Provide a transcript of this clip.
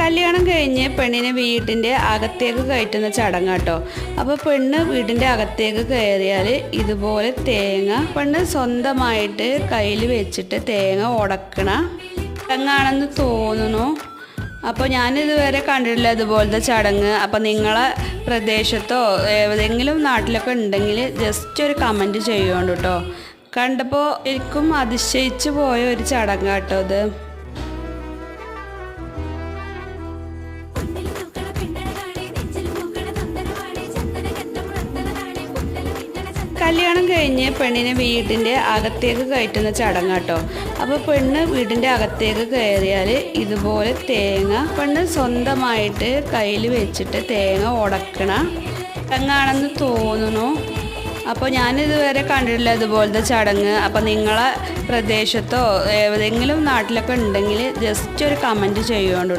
കല്യാണം കഴിഞ്ഞ് പെണ്ണിനെ വീട്ടിൻ്റെ അകത്തേക്ക് കയറ്റുന്ന ചടങ്ങാട്ടോ. അപ്പോൾ പെണ്ണ് വീട്ടിൻ്റെ അകത്തേക്ക് കയറിയാൽ ഇതുപോലെ പെണ്ണ് സ്വന്തമായിട്ട് കയ്യിൽ വെച്ചിട്ട് തേങ്ങ ഉടക്കണ ചടങ്ങാണെന്ന് തോന്നുന്നു. അപ്പോൾ ഞാനിതുവരെ കണ്ടിട്ടില്ല ഇതുപോലത്തെ ചടങ്ങ്. അപ്പോൾ നിങ്ങളെ പ്രദേശത്തോ ഏതെങ്കിലും നാട്ടിലൊക്കെ ഉണ്ടെങ്കിൽ ജസ്റ്റ് ഒരു കമൻറ്റ് ചെയ്യുന്നുണ്ട് കേട്ടോ. കണ്ടപ്പോൾ എനിക്കും അതിശയിച്ചു പോയ ഒരു ചടങ്ങാട്ടോ ഇത്. കല്യാണം കഴിഞ്ഞ് പെണ്ണിനെ വീട്ടിൻ്റെ അകത്തേക്ക് കയറ്റുന്ന ചടങ്ങാട്ടോ. അപ്പോൾ പെണ്ണ് വീട്ടിൻ്റെ അകത്തേക്ക് കയറിയാൽ ഇതുപോലെ പെണ്ണ് സ്വന്തമായിട്ട് കയ്യിൽ വെച്ചിട്ട് തേങ്ങ ഉടക്കണ ചടങ്ങാണെന്ന് തോന്നുന്നു. അപ്പോൾ ഞാനിതുവരെ കണ്ടിട്ടില്ല ഇതുപോലത്തെ ചടങ്ങ്. അപ്പോൾ നിങ്ങളെ പ്രദേശത്തോ ഏതെങ്കിലും നാട്ടിലൊക്കെ ഉണ്ടെങ്കിൽ ജസ്റ്റ് ഒരു കമൻറ്റ് ചെയ്യുന്നുണ്ട് കേട്ടോ.